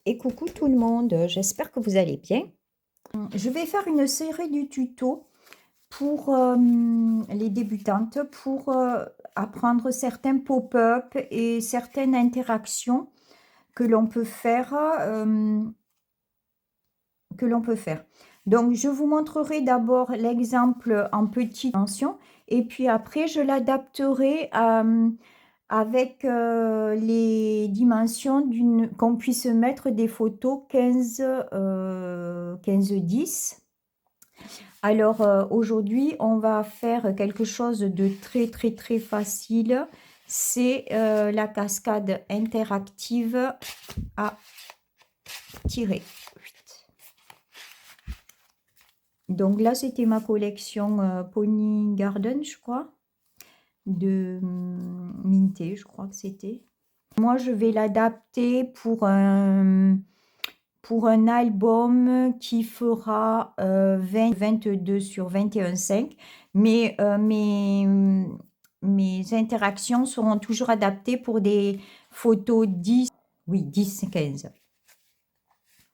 Et coucou tout le monde, j'espère que vous allez bien. Je vais faire une série de tutos pour les débutantes, pour apprendre certains pop-up et certaines interactions que l'on peut faire. Donc, je vous montrerai d'abord l'exemple en petite dimension et puis après, je l'adapterai avec les dimensions qu'on puisse mettre des photos 15-10. Alors aujourd'hui, on va faire quelque chose de très facile. C'est la cascade interactive à tirer. Donc là, c'était ma collection Pony Garden, je crois, de Minté, je crois que c'était. Moi, je vais l'adapter pour un album qui fera 22 sur 21,5. Mais mes interactions seront toujours adaptées pour des photos 10, oui, 10-15.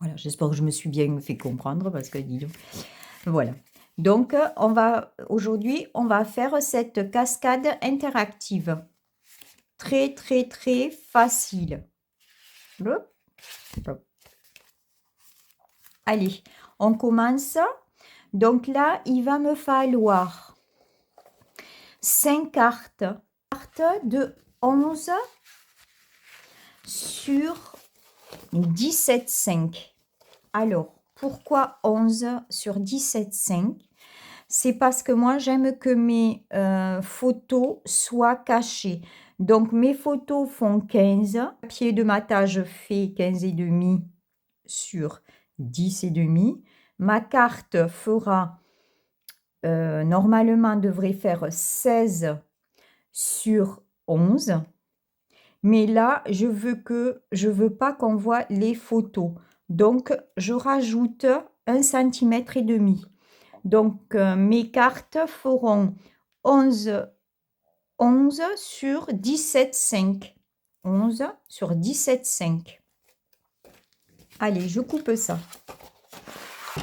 Voilà, j'espère que je me suis bien fait comprendre parce que dis donc. Voilà. Donc, aujourd'hui, on va faire cette cascade interactive. Très facile. Hop, hop. Allez, on commence. Donc là, il va me falloir 5 cartes. Cartes de 11 sur 17,5. Alors, pourquoi 11 sur 17,5? C'est parce que moi, j'aime que mes photos soient cachées. Donc, mes photos font 15. Le pied de matage fait 15,5 sur 10,5. Ma carte fera, normalement, devrait faire 16 sur 11. Mais là, je veux pas qu'on voit les photos. Donc, je rajoute 1,5 cm. Donc, mes cartes feront 11 sur 17,5. 11 sur 17,5. Allez, je coupe ça.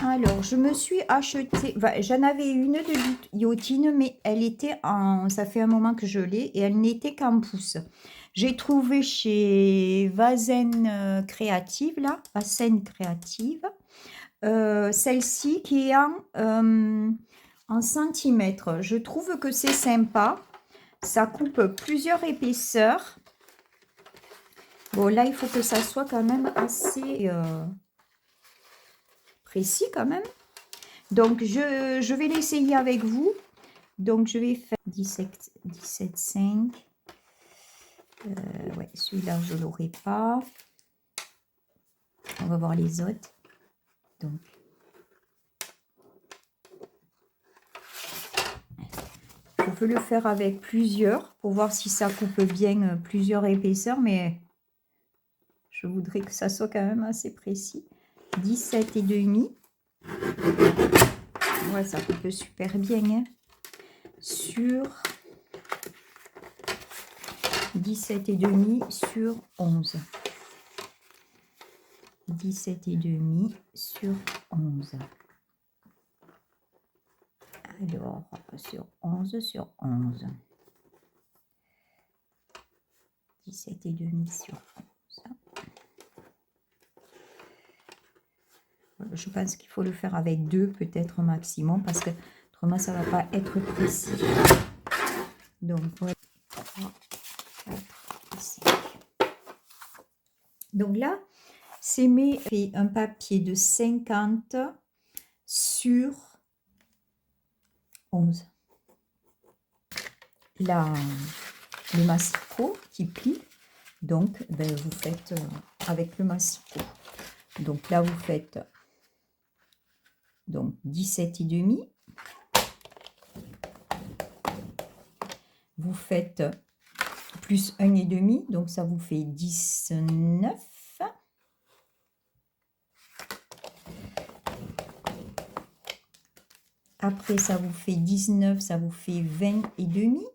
Alors, je me suis acheté, j'en avais une de guillotine, mais elle était ça fait un moment que je l'ai, et elle n'était qu'en pouce. J'ai trouvé chez Vazen Créative, là, Vazen Créative, celle-ci qui est en centimètres. Je trouve que c'est sympa. Ça coupe plusieurs épaisseurs. Bon, là, il faut que ça soit quand même assez précis quand même. Donc, je vais l'essayer avec vous. Donc, je vais faire 17,5. Ouais, celui-là, je ne l'aurai pas. On va voir les autres. Donc, je peux le faire avec plusieurs pour voir si ça coupe bien plusieurs épaisseurs, mais je voudrais que ça soit quand même assez précis. 17,5. Ouais, ça coupe super bien. Hein. Sur 17,5 sur 11. 17,5 sur 11. Alors, sur 11 sur 11. 17,5 sur 11. Je pense qu'il faut le faire avec 2 peut-être au maximum parce que autrement ça ne va pas être précis. Donc, voilà. 3, 4, 5. Donc là, c'est un papier de 50 sur 11. Là, le massicot qui plie, donc vous faites avec le massicot. Donc là, vous faites donc 17,5. Vous faites plus 1,5, donc ça vous fait 19. Après, ça vous fait 19, ça vous fait 20,5.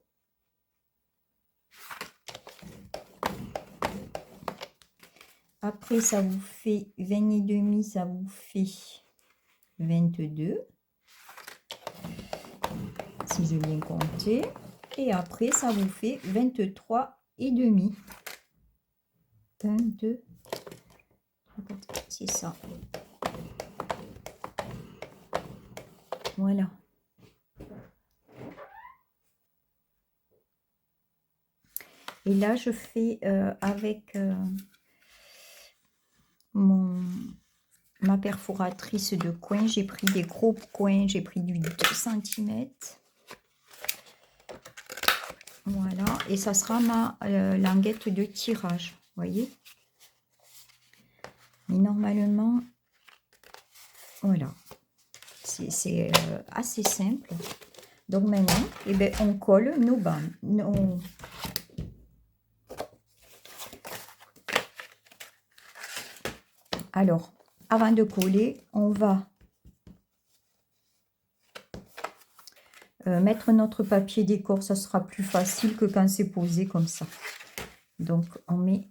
Après, ça vous fait 20 et demi, ça vous fait 22. Si j'ai bien compté. Et après, ça vous fait 23 et demi. 22. C'est ça. Voilà. Et là, je fais avec ma perforatrice de coin. J'ai pris des gros coins. J'ai pris du 2 cm. Voilà. Et ça sera ma languette de tirage. Vous voyez? Mais normalement, voilà. C'est assez simple. Donc maintenant, eh ben, on colle nos bandes. Alors, avant de coller, on va mettre notre papier décor. Ça sera plus facile que quand c'est posé comme ça. Donc, on met...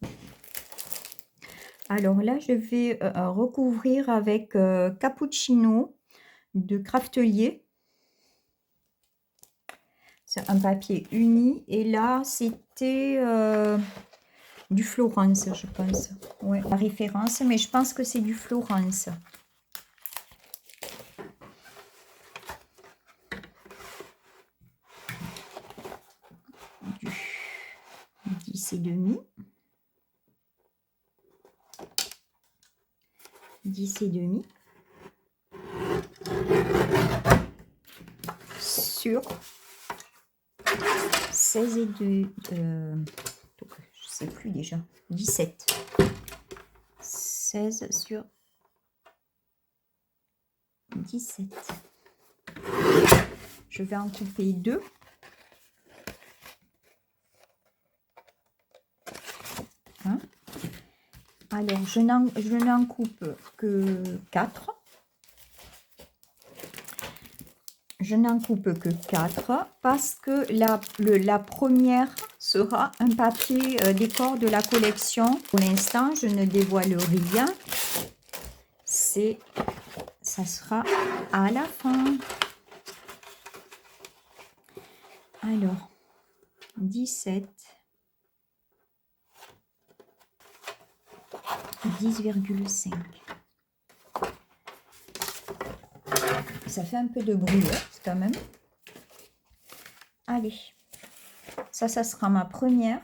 Alors là, je vais recouvrir avec Cappuccino de Craftelier. C'est un papier uni. Et là, c'était du Florence, je pense. Ouais, la référence, mais je pense que c'est du Florence. Du 10 et demi. 10 et demi. Sur 16 et 2, je sais plus déjà, 17. 16 sur 17. Je vais en couper 2. Hein? Alors, je n'en coupe que 4. Je n'en coupe que 4 parce que la première sera un papier décor de la collection. Pour l'instant, je ne dévoile rien. Ça sera à la fin. Alors, 17, 10,5. Ça fait un peu de bruit quand même. Allez, ça sera ma première.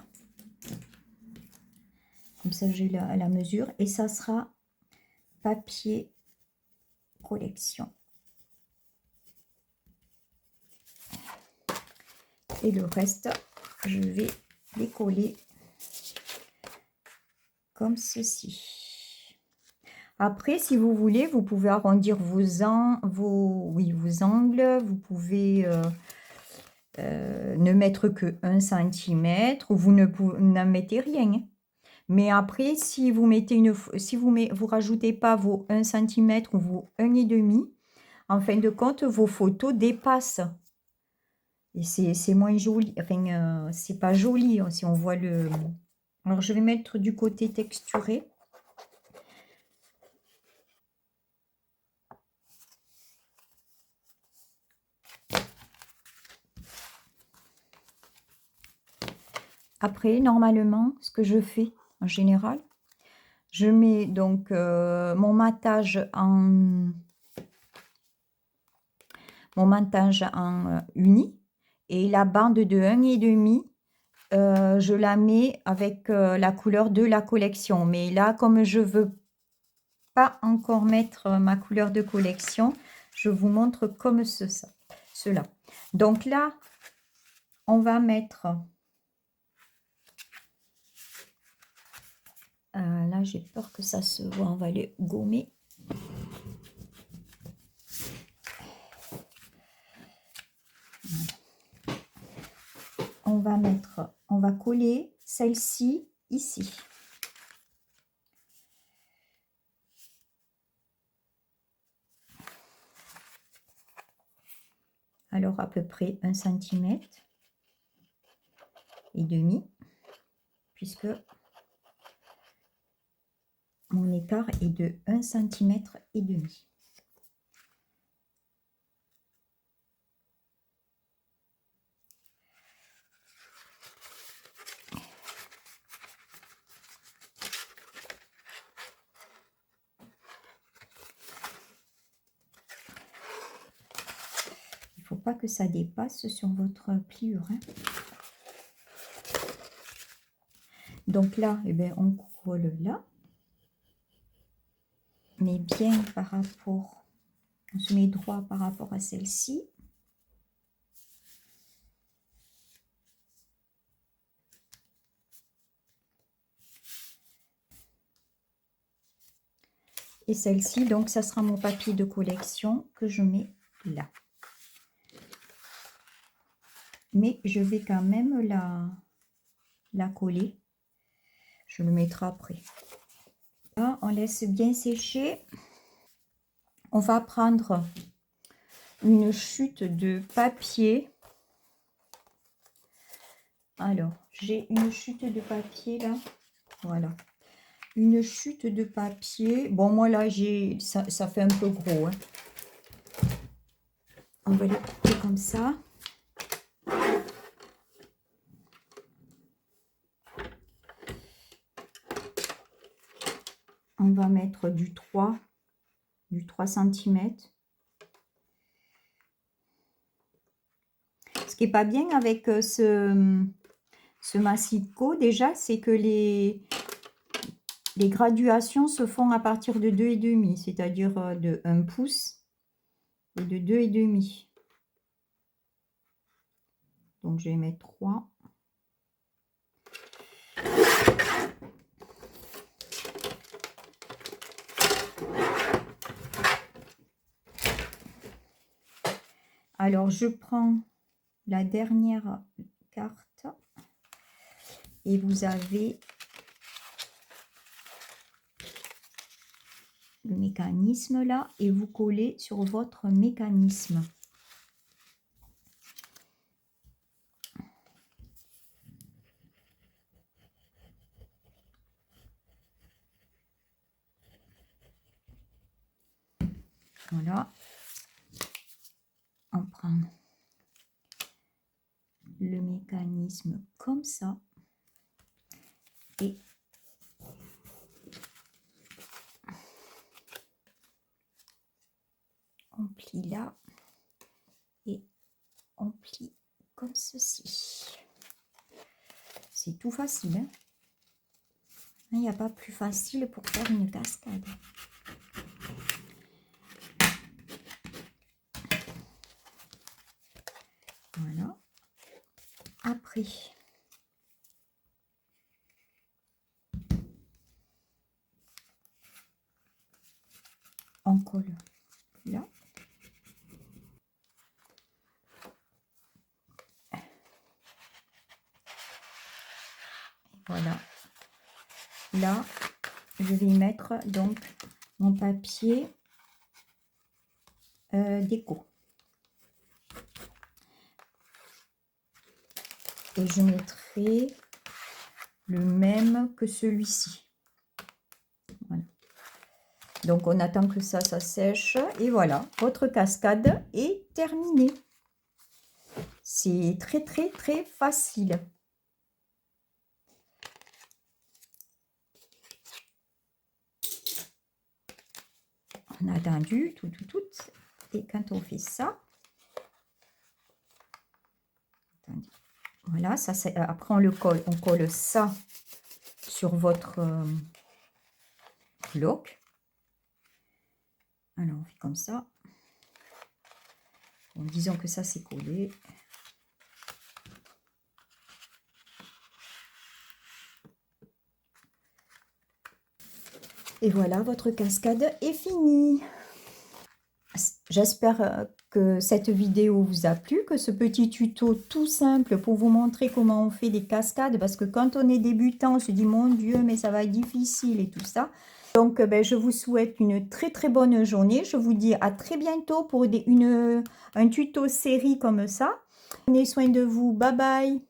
Comme ça, j'ai la mesure. Et ça sera papier collection. Et le reste, je vais les coller comme ceci. Après, si vous voulez, vous pouvez arrondir vos angles. Vous pouvez ne mettre que 1 cm ou vous n'en mettez rien. Mais après, si vous mettez vous rajoutez pas vos 1 cm ou vos 1,5, en fin de compte, vos photos dépassent. Et c'est moins joli. Enfin, c'est pas joli si on voit le... Alors, je vais mettre du côté texturé. Après, normalement, ce que je fais en général, je mets donc mon matage en uni et la bande de 1,5, je la mets avec la couleur de la collection. Mais là, comme je veux pas encore mettre ma couleur de collection, je vous montre comme cela. Donc là, on va mettre... là, j'ai peur que ça se voit. On va les gommer. On va coller celle-ci ici. Alors, à peu près 1 cm et demi, puisque mon écart est de 1,5 cm. Il ne faut pas que ça dépasse sur votre pliure, hein. Donc là, eh bien, on colle là. Mais bien par rapport, on se met droit par rapport à celle-ci. Et celle-ci, donc ça sera mon papier de collection que je mets là. Mais je vais quand même la coller. Je le mettrai après. Là, on laisse bien sécher. On va prendre une chute de papier. Alors, j'ai une chute de papier là. Voilà. Une chute de papier. Bon, moi là, ça fait un peu gros, hein. On va le couper comme ça. On va mettre du 3 cm. Ce qui est pas bien avec ce Massicot déjà, c'est que les graduations se font à partir de 2,5, c'est-à-dire de 1 pouce et de 2,5. Donc je vais mettre 3. Alors je prends la dernière carte et vous avez le mécanisme là et vous collez sur votre mécanisme. Voilà. On prend le mécanisme comme ça et on plie là et on plie comme ceci. C'est tout facile, hein. Il n'y a pas plus facile pour faire une cascade. Voilà. Après, on colle là. Voilà. Là, je vais mettre donc mon papier déco. Et je mettrai le même que celui-ci. Voilà. Donc on attend que ça sèche. Et voilà, votre cascade est terminée. C'est très très très facile. On a attendu tout. Et quand on fait ça, attendez, voilà, ça c'est après on le colle, on colle ça sur votre bloc. Alors on fait comme ça. Bon, disons que ça c'est collé. Et voilà, votre cascade est finie. J'espère que cette vidéo vous a plu, que ce petit tuto tout simple pour vous montrer comment on fait des cascades, parce que quand on est débutant, on se dit mon Dieu, mais ça va être difficile et tout ça. Donc, je vous souhaite une très très bonne journée. Je vous dis à très bientôt pour un tuto série comme ça. Prenez soin de vous. Bye bye.